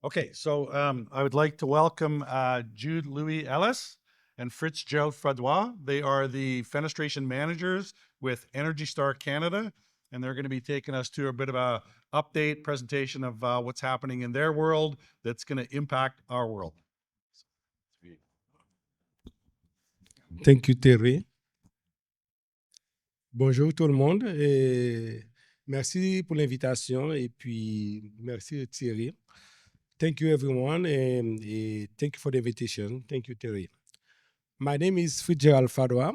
Okay, so I would like to welcome Jude Ellis and Fritz Gerald Fadois. They are the fenestration managers with Energy Star Canada, and they're going to be taking us to a bit of a update presentation of what's happening in their world that's going to impact our world. Thank you, Terry. Bonjour tout le monde et merci pour l'invitation et puis merci Thierry. Thank you everyone and thank you for the invitation. Thank you Terry. My name is Fritz Gerald Fadois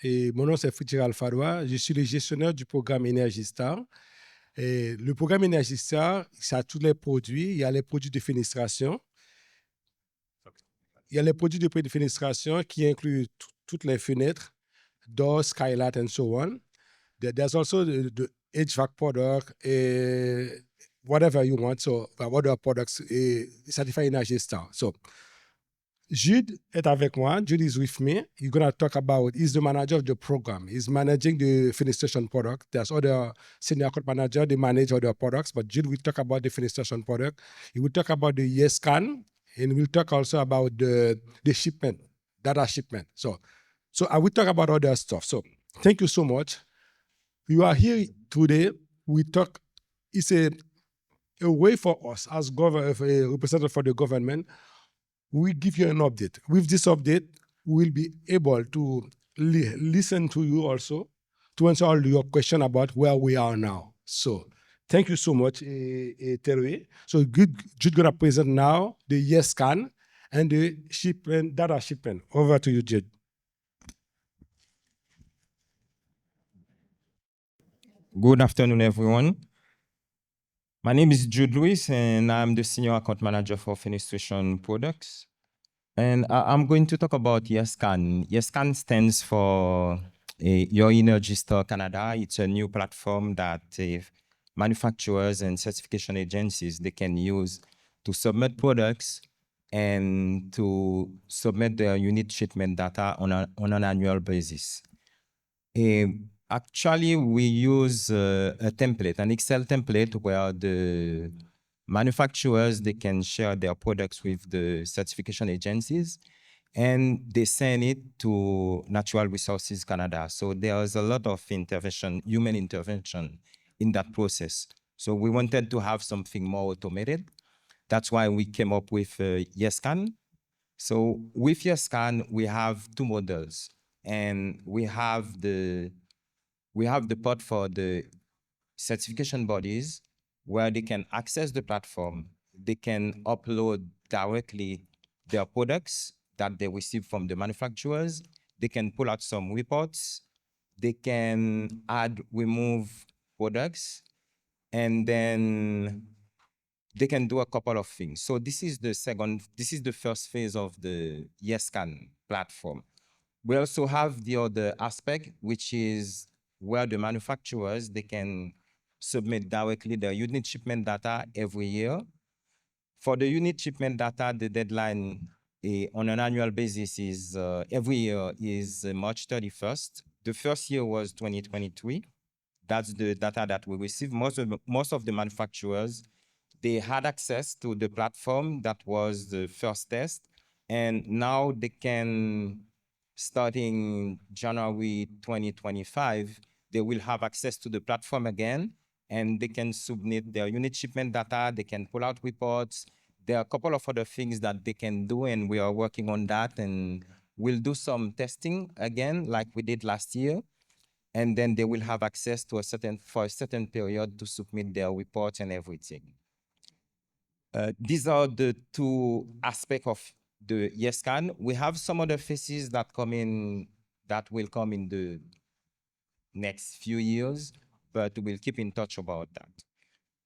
et mon nom c'est Fritz Gerald Fadois. Je suis le gestionnaire du programme Energy Star. Et le programme Energy Star, ça a tous les produits. Il y a les produits de fenestration. Il y a les produits de fenestration qui incluent toutes les fenêtres, doors, skylight, and so on. There's also the HVAC product, whatever you want. So, other products, certified Energy Star. So, Jude est avec moi. Jude is with me. He's going to talk about, he's the manager of the program. He's managing the fenestration product. There's other senior account manager, they manage other products, but Jude will talk about the fenestration product. He will talk about the NRCan, and we'll talk also about the shipment, data shipment. So I will talk about other stuff. So thank you so much. You are here today. We talk, it's a way for us as a representative for the government. We give you an update. With this update, we'll be able to listen to you also to answer all your questions about where we are now. So thank you so much, Terry. So Jude gonna present now the NRCan and the shipment, data shipment. Over to you, Jude. Good afternoon, everyone. My name is Jude Louis, and I'm the Senior Account Manager for Fenestration Products. And I'm going to talk about NRCan. NRCan stands for Your Energy Star Canada. It's a new platform that manufacturers and certification agencies, they can use to submit products and to submit their unit shipment data on an annual basis. Actually, we use a template, an Excel template, where the manufacturers, they can share their products with the certification agencies, and they send it to Natural Resources Canada. So there's a lot of intervention, human intervention in that process. So we wanted to have something more automated. That's why we came up with NRCan. So with NRCan, we have two models, and we have the part for the certification bodies where they can access the platform. They can upload directly their products that they receive from the manufacturers. They can pull out some reports. They can add, remove products, and then they can do a couple of things. So this is the first phase of the NRCan platform. We also have the other aspect, which is where the manufacturers, they can submit directly their unit shipment data every year. For the unit shipment data, the deadline on an annual basis is every year is March 31st. The first year was 2023. That's the data that we received. Most of the manufacturers, they had access to the platform. That was the first test. And now they can, starting January 2025, they will have access to the platform again, and they can submit their unit shipment data. They can pull out reports. There are a couple of other things that they can do, and we are working on that. And we'll do some testing again, like we did last year. And then they will have access to for a certain period to submit their reports and everything. These are the two aspects of the NRCan. We have some other phases that will come in the next few years, but we'll keep in touch about that.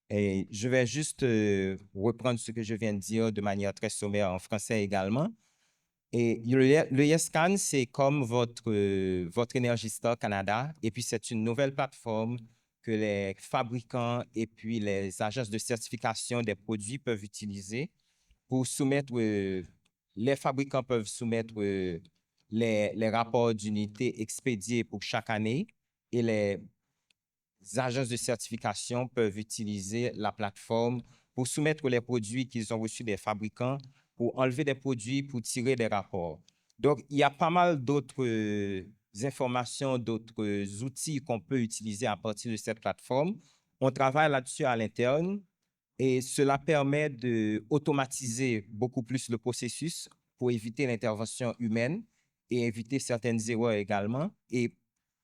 Et je vais juste reprendre ce que je viens de dire de manière très sommaire en français également. Et le NRCan, c'est comme votre Energy Star Canada, et puis c'est une nouvelle plateforme que les fabricants et puis les agences de certification des produits peuvent utiliser pour soumettre, les fabricants peuvent soumettre les rapports d'unité expédiés pour chaque année, et les agences de certification peuvent utiliser la plateforme pour soumettre les produits qu'ils ont reçus des fabricants, pour enlever des produits, pour tirer des rapports. Donc, il y a pas mal d'autres informations, d'autres outils qu'on peut utiliser à partir de cette plateforme. On travaille là-dessus à l'interne et cela permet d'automatiser beaucoup plus le processus pour éviter l'intervention humaine et éviter certaines erreurs également et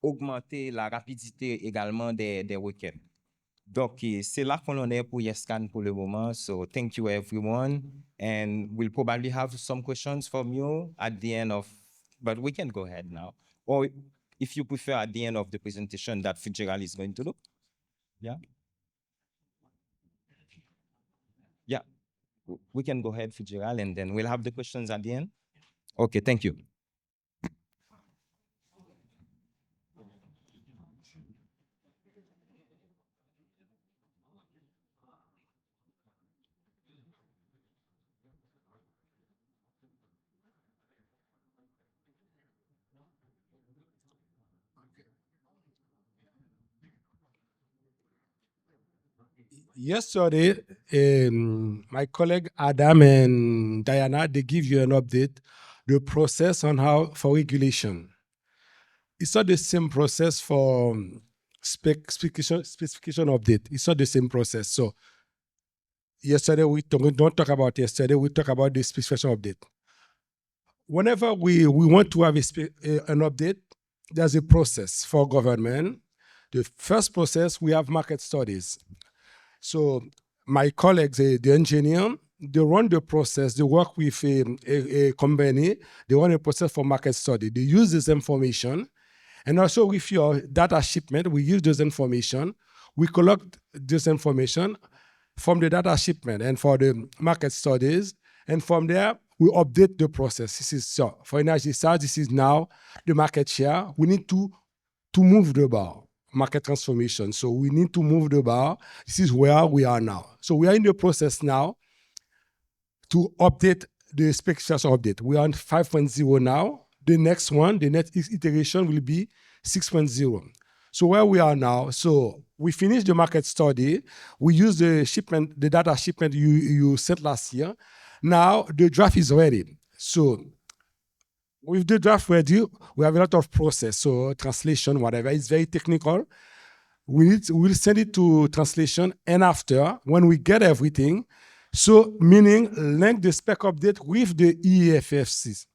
augmenter la rapidité également des requêtes. Donc, c'est là qu'on en est pour NRCan pour le moment. So, thank you everyone. And we'll probably have some questions from you at the end of, but we can go ahead now. Or if you prefer at the end of the presentation that Fritz Gerald is going to do. Yeah. Yeah. We can go ahead, Fritz Gerald, and then we'll have the questions at the end. Okay, thank you. Yesterday, my colleague Adam and Diana, they give you an update, the process on how for regulation. It's not the same process for specification update. It's not the same process. So yesterday, we don't talk about yesterday, we talk about the specification update. Whenever we want to have an update, there's a process for government. The first process, we have market studies. So my colleagues, the engineer, they run the process, they work with a company, they run a process for market study. They use this information. And also with your data shipment, we use this information. We collect this information from the data shipment and for the market studies. And from there, we update the process. This is so for energy side, this is now the market share. We need to move the bar. Market transformation. So we need to move the bar. This is where we are now. So we are in the process now to update the specification update. We are on 5.0 now. The next one, the next iteration will be 6.0. So where we are now, so we finished the market study. We use the shipment, the data shipment you sent last year. Now the draft is ready. So with the draft ready, we have a lot of process, so translation, whatever. It's very technical. We'll send it to translation, and after, when we get everything, so meaning link the spec update with the EFFCs,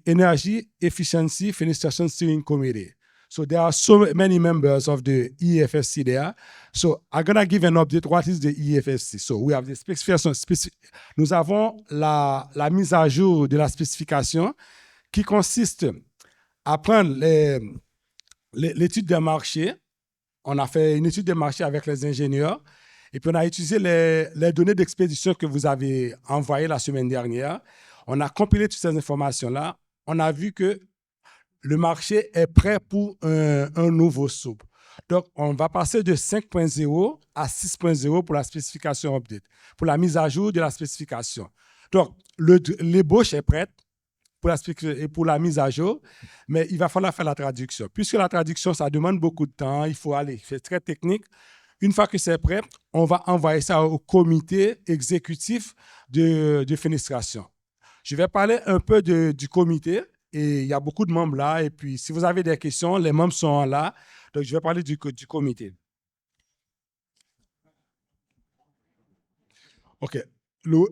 Energy Efficiency Fenestration Steering Committee. So there are so many members of the EFFC there. So I'm going to give an update. What is the EFFC? So we have the specification. Nous avons la mise à jour de la spécification qui consiste à prendre l'étude des marchés. On a fait une étude des marchés avec les ingénieurs et puis on a utilisé les données d'expédition que vous avez envoyées la semaine dernière. On a compilé toutes ces informations-là. On a vu que le marché est prêt pour un nouveau soupe. Donc, on va passer de 5.0 à 6.0 pour la spécification update, pour la mise à jour de la spécification. Donc, l'ébauche est prête pour la mise à jour, mais il va falloir faire la traduction. Puisque la traduction, ça demande beaucoup de temps, il faut aller, c'est très technique. Une fois que c'est prêt, on va envoyer ça au comité exécutif de fenestration. Je vais parler un peu du comité. Et il y a beaucoup de membres là. Et puis, si vous avez des questions, les membres sont là. Donc, je vais parler du comité. OK.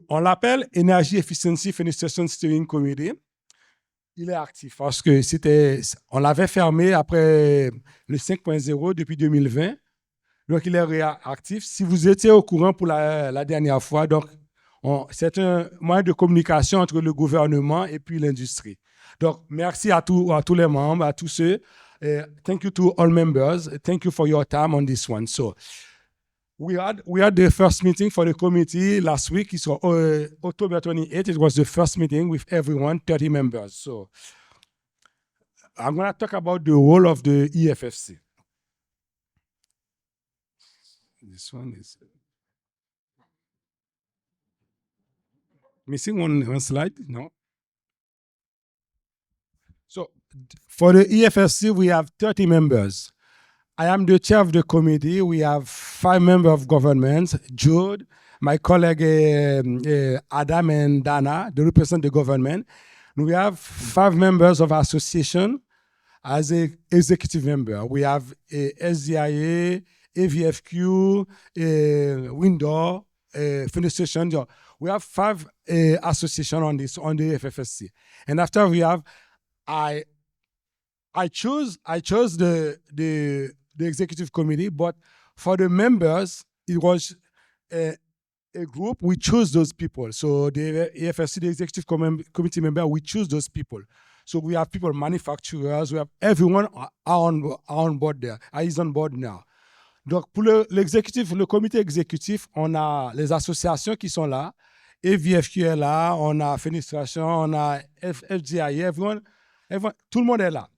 On l'appelle Energy Efficiency Fenestration Steering Committee. Il est actif parce que on l'avait fermé après le 5.0 depuis 2020. Donc, il est réactif. Si vous étiez au courant pour la dernière fois, donc, c'est un moyen de communication entre le gouvernement et puis l'industrie. Donc, merci à tous les membres, à tous ceux. Thank you to all members. Thank you for your time on this one. So, we had the first meeting for the committee last week. It's October 28th. It was the first meeting with everyone, 30 members. So, I'm going to talk about the role of the EFFC. This one is missing one slide. No. So for the EFFC, we have 30 members. I am the chair of the committee. We have 5 members of government, Jude, my colleague Adam and Dana, they represent the government. We have 5 members of association as a executive member. We have SDIA, AVFQ, Window, Fenestration. We have 5 associations on this, on the FFSC. And after we have, I chose the executive committee, but for the members, it was a group. We choose those people. So the AFSC, the executive committee member, we choose those people. So we have people, manufacturers, we have everyone on board there. Is on board now. Donc pour l'exécutif, le comité exécutif, on a les associations qui sont là, AVFQ est là, on a Fenestration, on a FGIA, everyone, tout le monde est là.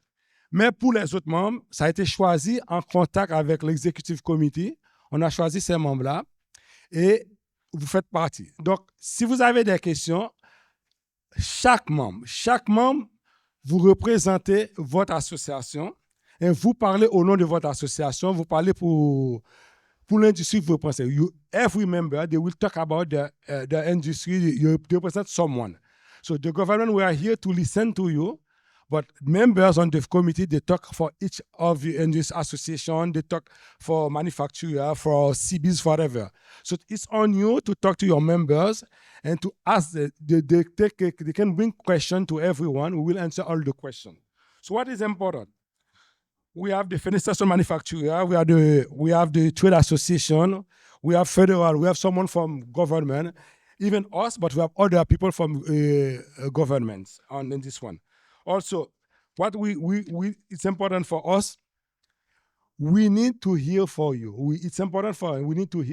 Mais pour les autres membres, ça a été choisi en contact avec l'executive committee. On a choisi ces membres-là et vous faites partie. Donc, si vous avez des questions, chaque membre, vous représentez votre association et vous parlez au nom de votre association, vous parlez pour l'industrie que vous pensez. Every member, they will talk about the industry. You represent someone. So the government, we are here to listen to you. But members on the committee, they talk for each of the industry association, they talk for manufacturer, for CBs, whatever. So it's on you to talk to your members and to ask, they can bring questions to everyone. We will answer all the questions. So what is important? We have the Fenestration manufacturer, we have the trade association, we have federal, we have someone from government, even us, but we have other people from governments in this one. Also, what it's important for us, we need to hear for you. It's important for us. We need to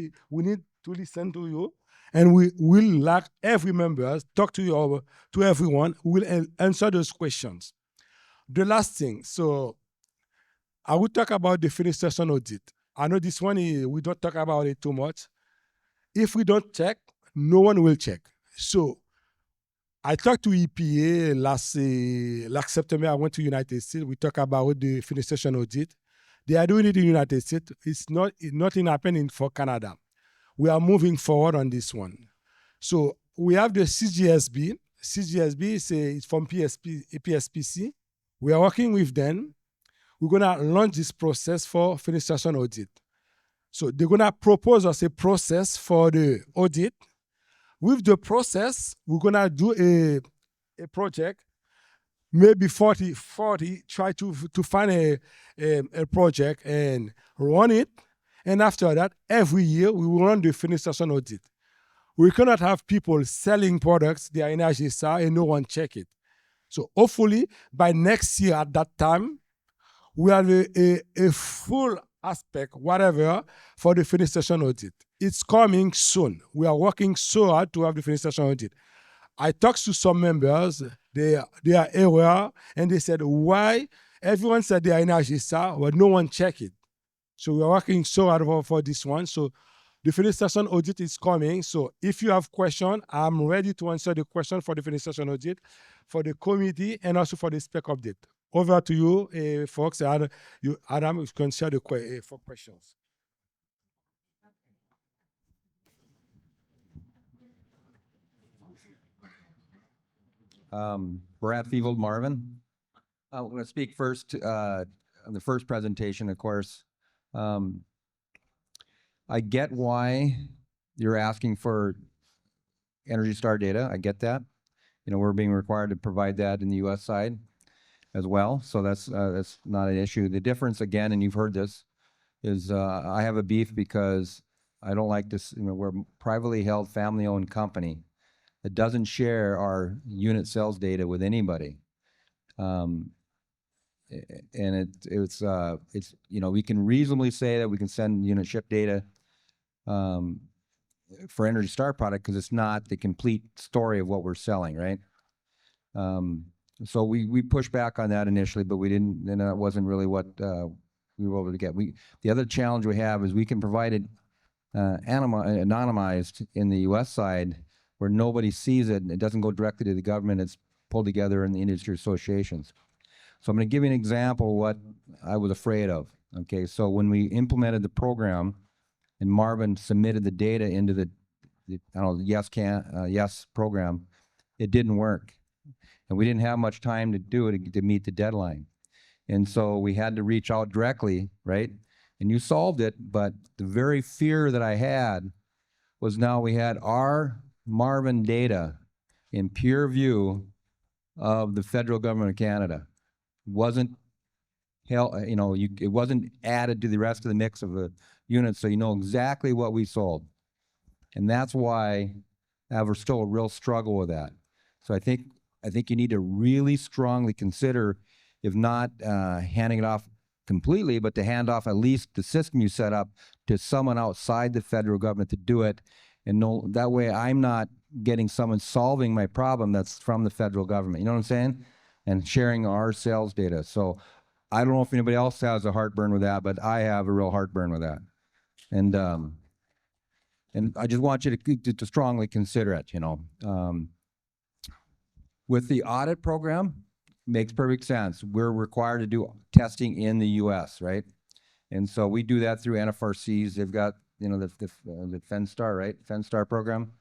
listen to you, and we will, like every member, talk to everyone. We will answer those questions. The last thing, so I will talk about the Fenestration audit. I know this one, we don't talk about it too much. If we don't check, no one will check. So I talked to EPA last September. I went to United States. We talked about the Fenestration audit. They are doing it in the United States. It's nothing happening for Canada. We are moving forward on this one. So we have the CGSB. CGSB is from PSPC. We are working with them. We're gonna launch this process for Fenestration audit. So they're gonna propose us a process for the audit. With the process, we're going to do a project, maybe 40, try to find a project and run it. And after that, every year, we will run the Fenestration audit. We cannot have people selling products, their energy star, and no one check it. So hopefully, by next year at that time, we have a full aspect, whatever, for the Fenestration audit. It's coming soon. We are working so hard to have the Fenestration audit. I talked to some members, they are aware, and they said, why? Everyone said they are energy star, but no one checked it. So we are working so hard for this one. So the Fenestration audit is coming. So if you have questions, I'm ready to answer the question for the Fenestration audit, for the committee, and also for the spec update. Over to you, folks. Adam, you can share the for questions. Brad Feevold Marvin. I'm going to speak first on the first presentation, of course. I get why you're asking for Energy Star data. I get that. You know, we're being required to provide that in the U.S. side as well, so that's not an issue. The difference, again, and you've heard this, is I have a beef because I don't like this. You know, we're a privately held, family-owned company that doesn't share our unit sales data with anybody. And it's you know, we can reasonably say that we can send unit ship data for Energy Star product because it's not the complete story of what we're selling, right? So we pushed back on that initially, but we didn't, and that wasn't really what we were able to get. The other challenge we have is we can provide it anonymized in the U.S. side where nobody sees it and it doesn't go directly to the government. It's pulled together in the industry associations. So I'm going to give you an example of what I was afraid of. Okay, so when we implemented the program and Marvin submitted the data into the I don't know, yes program, it didn't work. And we didn't have much time to do it to meet the deadline. And so we had to reach out directly, right? And you solved it, but the very fear that I had was now we had our Marvin data in peer view of the federal government of Canada. Wasn't it wasn't added to the rest of the mix of the units, so you know exactly what we sold. And that's why we're still a real struggle with that. So I think you need to really strongly consider, if not handing it off completely, but to hand off at least the system you set up to someone outside the federal government to do it. And that way I'm not getting someone solving my problem that's from the federal government. You know what I'm saying? And sharing our sales data. So I don't know if anybody else has a heartburn with that, but I have a real heartburn with that. And I just want you to strongly consider it, you know. With the audit program, makes perfect sense. We're required to do testing in the U.S., right? And so we do that through NFRCs. They've got, you know, the FenStar, right? FenStar program.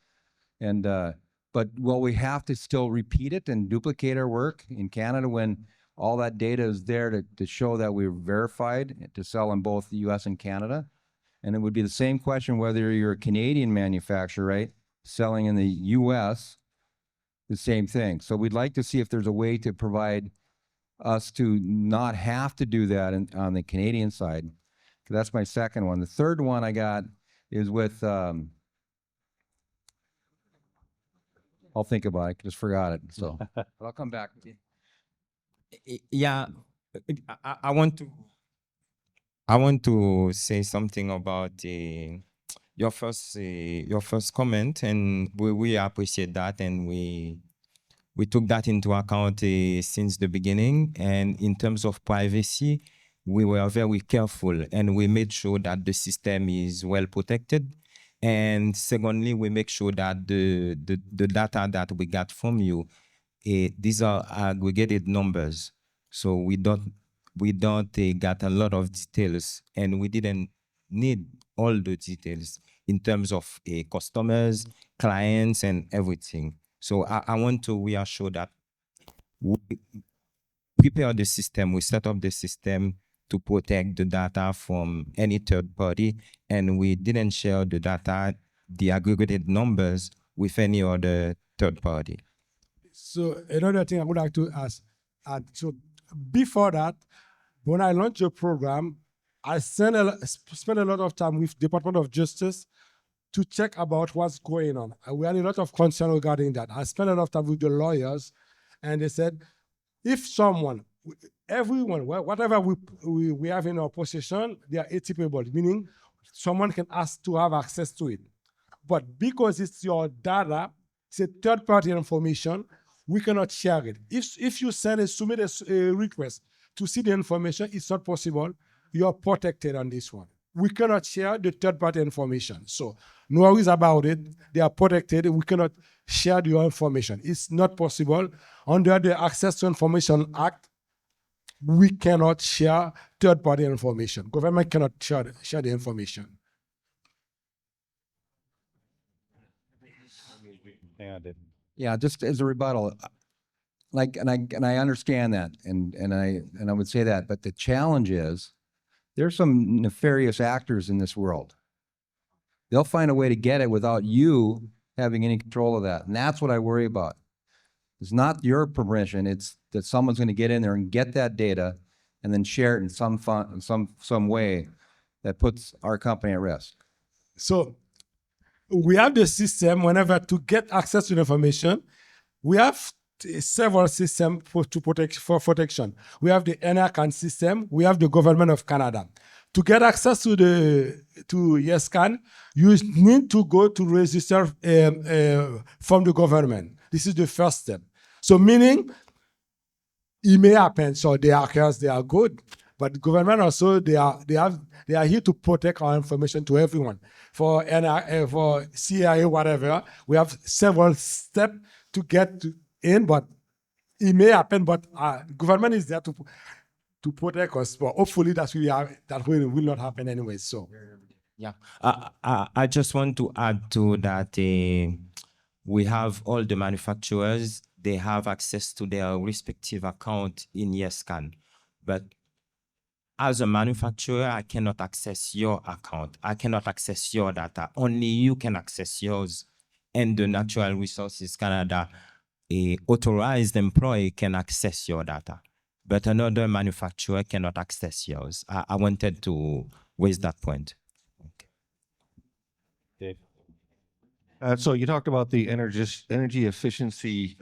And but will we have to still repeat it and duplicate our work in Canada when all that data is there to show that we're verified to sell in both the U.S. and Canada? And it would be the same question whether you're a Canadian manufacturer, right? Selling in the U.S., the same thing. So we'd like to see if there's a way to provide us to not have to do that on the Canadian side. That's my second one. The third one I got is with, I'll think about it, just forgot it. So but I'll come back. Yeah, I want to say something about your first comment, and we appreciate that, and we took that into account since the beginning. And in terms of privacy, we were very careful, and we made sure that the system is well protected. And secondly, we make sure that the data that we got from you, these are aggregated numbers, so we don't get a lot of details, and we didn't need all the details in terms of customers, clients, and everything. So I want to reassure that we prepare the system, we set up the system to protect the data from any third party, and we didn't share the data, the aggregated numbers, with any other third party. So another thing I would like to ask, so before that, when I launched the program, I spent a lot of time with Department of Justice to check about what's going on. We had a lot of concern regarding that. I spent a lot of time with the lawyers, and they said, if someone, everyone, whatever we have in our possession, they are atypable, meaning someone can ask to have access to it. But because it's your data, it's a third-party information, we cannot share it. If you submit a request to see the information, it's not possible. You are protected on this one. We cannot share the third-party information. So no worries about it. They are protected. We cannot share your information. It's not possible. Under the Access to Information Act, we cannot share third-party information. Government cannot share the information. Yeah, just as a rebuttal, and I understand that, and I would say that, but the challenge is there's some nefarious actors in this world. They'll find a way to get it without you having any control of that, and that's what I worry about. It's not your permission; it's that someone's going to get in there and get that data, and then share it in some way that puts our company at risk. So we have the system. Whenever to get access to the information, we have several systems for protection. We have the NRCan system. We have the government of Canada. To get access to NRCan, you need to go to register from the government. This is the first step. So meaning, it may happen. So the hackers, they are good, but the government also they are here to protect our information to everyone. For for CIA, whatever, we have several steps to get in, but it may happen. But government is there to. to protect us. But hopefully that will not happen anyway. So Yeah, I just want to add to that. We have all the manufacturers, they have access to their respective account in NRCan. But as a manufacturer, I cannot access your account. I cannot access your data. Only you can access yours. And the Natural Resources Canada, a authorized employee can access your data. But another manufacturer cannot access yours. I wanted to raise that point. So you talked about the energy efficiency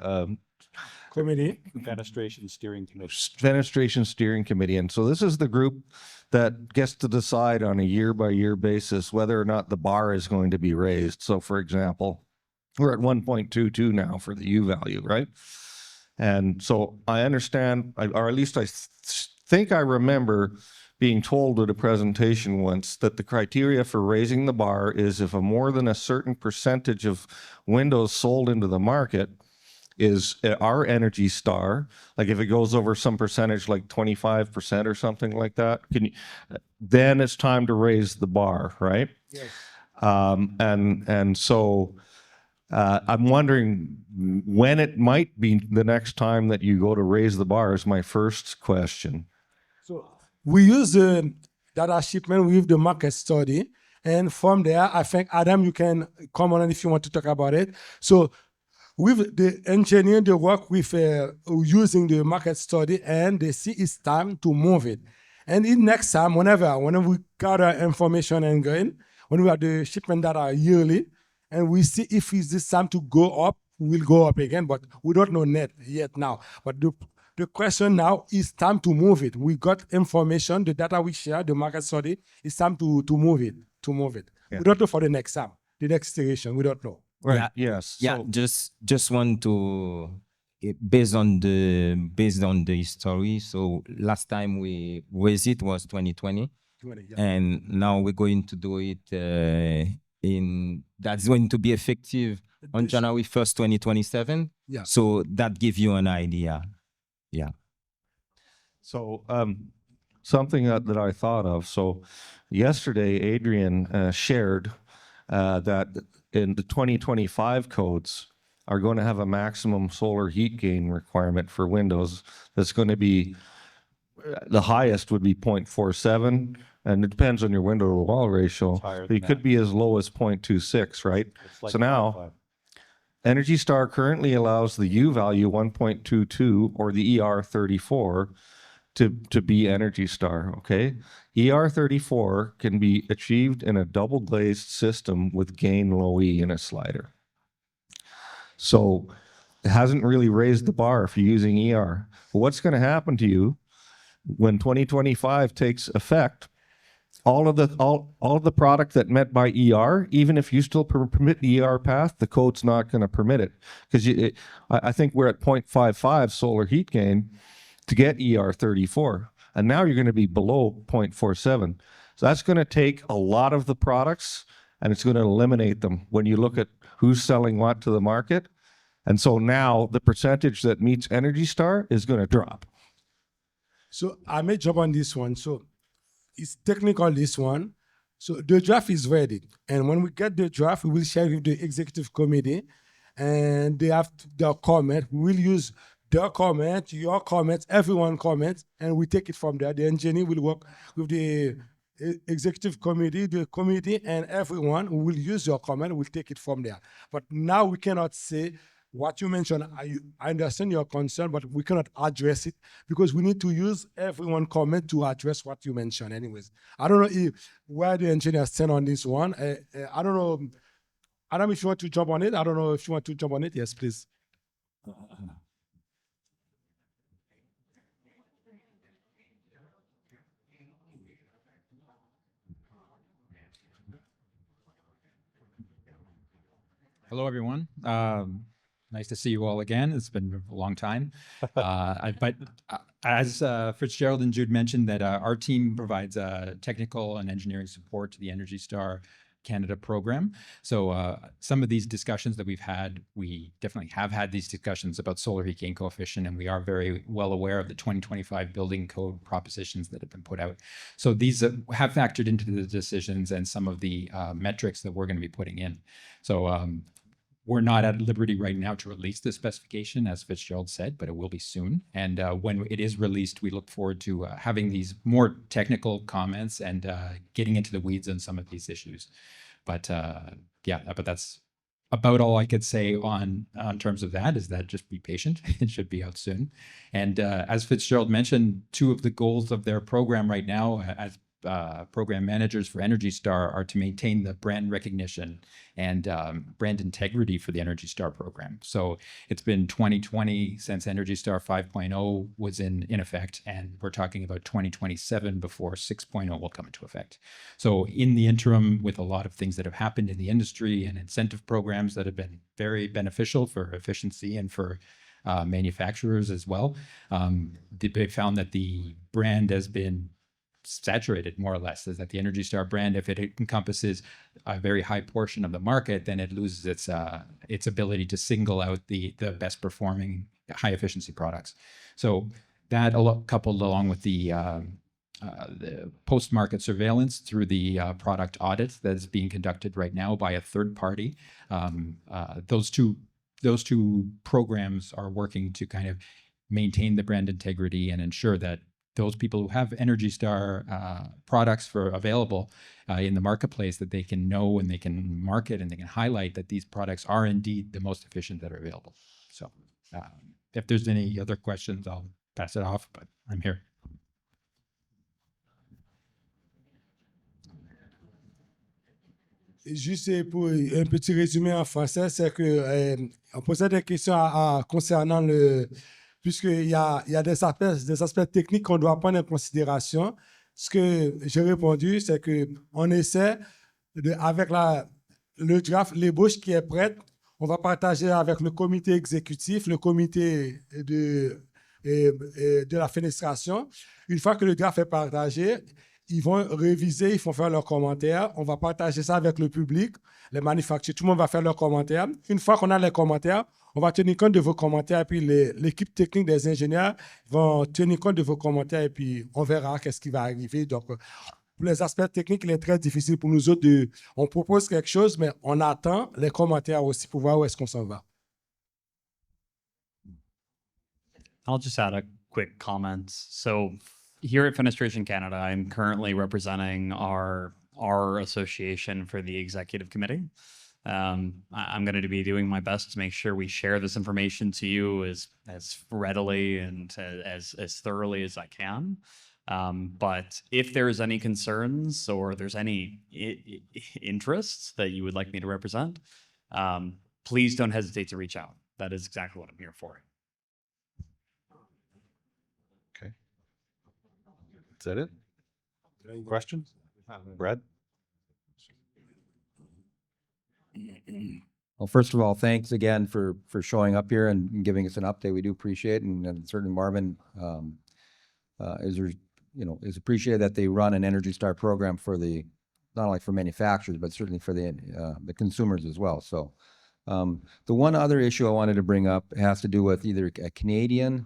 committee. Fenestration Steering Committee. fenestration steering committee, and so this is the group that gets to decide on a year-by-year basis whether or not the bar is going to be raised. So, for example, we're at 1.22 now for the U value, right? And so I understand, or at least I think I remember being told at a presentation once that the criteria for raising the bar is if a more than a certain percentage of windows sold into the market is our Energy Star, like if it goes over some percentage, like 25% or something like that, then it's time to raise the bar, right? Yes. And so I'm wondering when it might be the next time that you go to raise the bar is my first question. So we use the data shipment with the market study. And from there, I think, Adam, you can come on if you want to talk about it. So with the engineer, they work with using the market study, and they see it's time to move it. And in next time, whenever we gather information and going, when we have the shipment data yearly, and we see if it's this time to go up, we'll go up again, but we don't know yet now. But the question now is time to move it. We got information, the data we share, the market study, it's time to move it, Yeah. We don't know for the next time, the next iteration, we don't know. Right. Yes. Yeah, So, just want to based on the history. So last time we raised it was 2020, Yeah. and now we're going to do it that's going to be effective on January 1st, 2027. Yeah. So that gives you an idea. Yeah. So something that I thought of. So yesterday, Adrian shared that in the 2025 codes are going to have a maximum solar heat gain requirement for windows that's going to be, the highest would be 0.47, and it depends on your window to wall ratio. higher But than it could that. be as low as 0.26, right? It's like So now, 0.5. Energy Star currently allows the U value 1.22 or the ER34 to be Energy Star, okay? ER34 can be achieved in a double glazed system with gain low E in a slider. So it hasn't really raised the bar if you're using ER. But what's going to happen to you when 2025 takes effect? All of the product that met by ER, even if you still permit the ER path, the code's not going to permit it, because I think we're at 0.55 solar heat gain to get ER34, and now you're going to be below 0.47. So that's going to take a lot of the products, and it's going to eliminate them when you look at who's selling what to the market. And so now the percentage that meets Energy Star is going to drop. So I may jump on this one. So it's technical, this one. So the draft is ready. And when we get the draft, we will share with the executive committee, and they have their comment. We will use their comment, your comments, everyone's comments, and we take it from there. The engineer will work with the executive committee, the committee, and everyone. We will use your comment. We'll take it from there. But now we cannot say what you mentioned. I understand your concern, but we cannot address it because we need to use everyone's comment to address what you mentioned anyways. I don't know where the engineer stand on this one. I don't know. Adam, if you want to jump on it. I don't know if you want to jump on it. Yes, please. Hello, everyone. Nice to see you all again. It's been a long time. But as Fritz Gerald and Jude mentioned, that our team provides technical and engineering support to the Energy Star Canada program. So some of these discussions that we've had, we definitely have had these discussions about solar heat gain coefficient, and we are very well aware of the 2025 building code propositions that have been put out. So these have factored into the decisions and some of the metrics that we're going to be putting in. So we're not at liberty right now to release the specification, as Fitzgerald said, but it will be soon. And when it is released, we look forward to having these more technical comments and getting into the weeds on some of these issues. But yeah, but that's about all I could say on terms of that, is that just be patient. It should be out soon. And as Fitzgerald mentioned, two of the goals of their program right now as program managers for Energy Star are to maintain the brand recognition and brand integrity for the Energy Star program. So it's been 2020 since Energy Star 5.0 was in effect, and we're talking about 2027 before 6.0 will come into effect. So in the interim, with a lot of things that have happened in the industry and incentive programs that have been very beneficial for efficiency and for manufacturers as well, they found that the brand has been saturated, more or less, is that the Energy Star brand, if it encompasses a very high portion of the market, then it loses its ability to single out the best performing high efficiency products. So that coupled along with the post-market surveillance through the product audit that is being conducted right now by a third party, those two programs are working to kind of maintain the brand integrity and ensure that those people who have Energy Star products available in the marketplace, that they can know and they can market and they can highlight that these products are indeed the most efficient that are available. So if there's any other questions, I'll pass it off, but I'm here. Juste pour un petit résumé en français, c'est que on posait des questions concernant puisqu'il y a des aspects techniques qu'on doit prendre en considération. Ce que j'ai répondu, c'est qu'on essaie, avec le draft, l'ébauche qui est prête, on va partager avec le comité exécutif, le comité de la fenestration. Une fois que le draft est partagé, ils vont réviser, ils vont faire leurs commentaires. On va partager ça avec le public, les manufacturiers. Tout le monde va faire leurs commentaires. Une fois qu'on a les commentaires, on va tenir compte de vos commentaires. Et puis, l'équipe technique des ingénieurs vont tenir compte de vos commentaires. Et puis, on verra qu'est-ce qui va arriver. Donc, pour les aspects techniques, il est très difficile pour nous autres. On propose quelque chose, mais on attend les commentaires aussi pour voir où est-ce qu'on s'en va. I'll just add a quick comment. So here at Fenestration Canada, I'm currently representing our association for the executive committee. I'm going to be doing my best to make sure we share this information to you as readily and as thoroughly as I can. But if there's any concerns or there's any interests that you would like me to represent, please don't hesitate to reach out. That is exactly what I'm here for. Okay. Is that it? Questions? Brad? Well, first of all, thanks again for showing up here and giving us an update. We do appreciate it, and certainly Marvin is appreciated that they run an Energy Star program for not only for manufacturers but certainly for the consumers as well. So the one other issue I wanted to bring up has to do with either a Canadian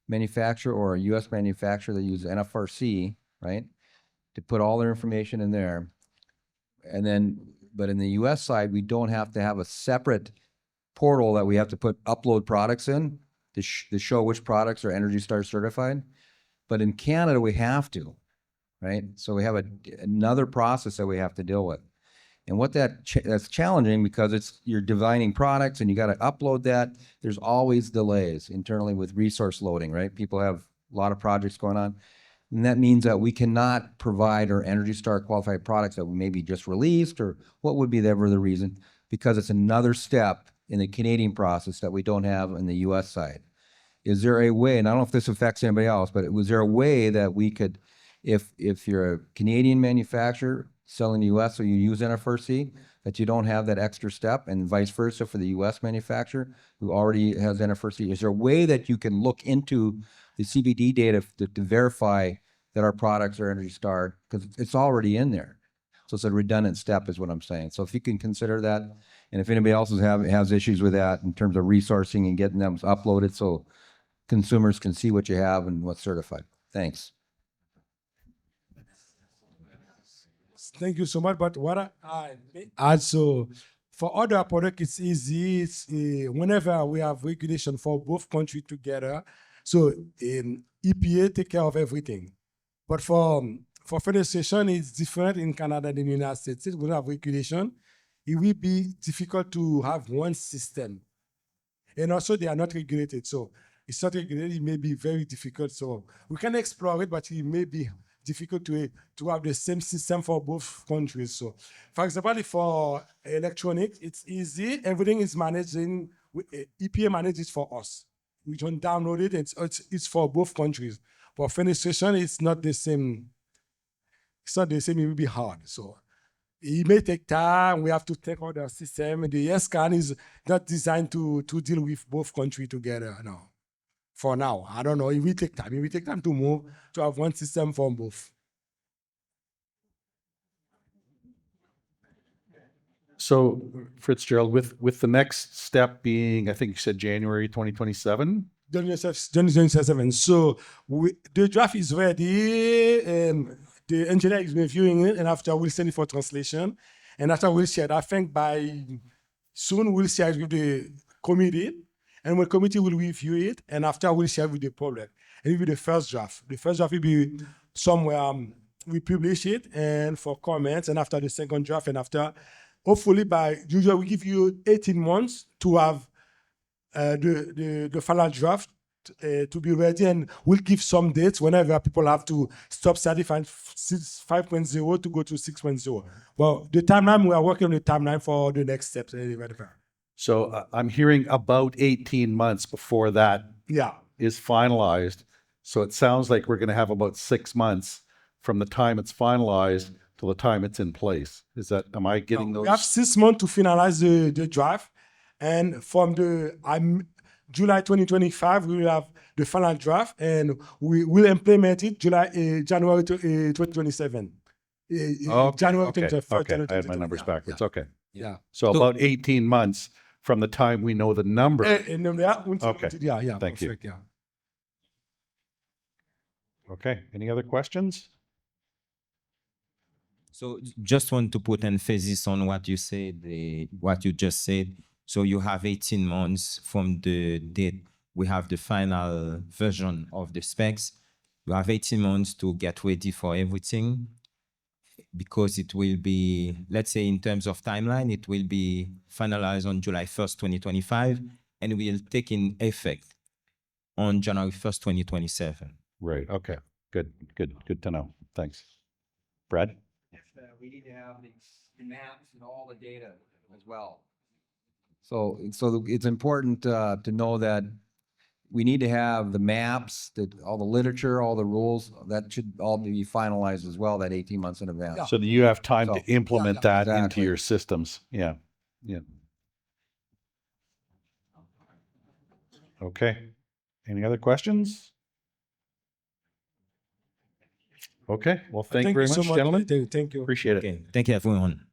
manufacturer or a U.S. manufacturer that uses NFRC, right, to put all their information in there, and then. But in the U.S. side, we don't have to have a separate portal that we have to upload products in to show which products are Energy Star certified. But in Canada, we have to, right? So we have another process that we have to deal with. And what that's challenging because you're dividing products and you got to upload that. There's always delays internally with resource loading, right? People have a lot of projects going on. And that means that we cannot provide our Energy Star qualified products that we maybe just released or what would be ever the reason, because it's another step in the Canadian process that we don't have in the U.S. side. Is there a way, and I don't know if this affects anybody else, but was there a way that we could, if you're a Canadian manufacturer selling the U.S., so you use NFRC, that you don't have that extra step, and vice versa for the U.S. manufacturer who already has NFRC? Is there a way that you can look into the CVD data to verify that our products are Energy Star, because it's already in there? So it's a redundant step is what I'm saying. So if you can consider that, and if anybody else has issues with that in terms of resourcing and getting them uploaded so consumers can see what you have and what's certified. Thanks. Thank you so much. But what I add, so for other product, it's easy. It's whenever we have regulation for both countries together, so EPA take care of everything. But for federation, it's different in Canada than in the United States. We don't have regulation. It will be difficult to have one system. And also, they are not regulated. So it's not regulated. It may be very difficult. So we can explore it, but it may be difficult to have the same system for both countries. So, for example, for electronics, it's easy. Everything is managed EPA manages for us. We don't download it. It's for both countries. For fenestration, it's not the same. It's not the same. It will be hard. So it may take time. We have to take out the system. The NRCan is not designed to deal with both countries together. No. For now, I don't know. It will take time. It will take time to move to have one system for both. So, Fritz Gerald, with the next step being, I think you said January 2027? 2027. So the draft is ready. The engineer is reviewing it, and after we'll send it for translation. And after we'll share it. I think by soon we'll share it with the committee. And the committee will review it, and after we'll share with the public. And it will be the first draft. The first draft will be somewhere we publish it and for comments, and after the second draft, and after, hopefully by usually we give you 18 months to have the final draft to be ready, and we'll give some dates whenever people have to stop certifying 5.0 to go to 6.0. Well, the timeline, we are working on the timeline for the next steps. So I'm hearing about 18 months before that is finalized. So it sounds like we're going to have about 6 months from the time it's finalized till the time it's in place. Am I getting those? We have 6 months to finalize the draft. And from July 2025, we will have the final draft, and we will implement it January 2027. January 2025. Okay. I had my numbers backwards. Okay. Yeah. So about 18 months from the time we know the number. Okay. Yeah. Thank perfect, you. Yeah. Okay. Any other questions? So just want to put emphasis on what you said, what you just said. So you have 18 months from the date we have the final version of the specs. You have 18 months to get ready for everything, because it will be, let's say in terms of timeline, it will be finalized on July 1st, 2025, and will take in effect on January 1st, 2027. Right. Okay. Good to know. Thanks. Brad? We need to have the maps and all the data as well. So it's important to know that we need to have the maps, all the literature, all the rules, that should all be finalized as well, that 18 months in advance. So that you have time to implement that into exactly. your systems. Yeah. Okay. Any other questions? Okay. Well, thank you very much, so much, gentlemen. Thank you. Appreciate it. Okay, thank you everyone.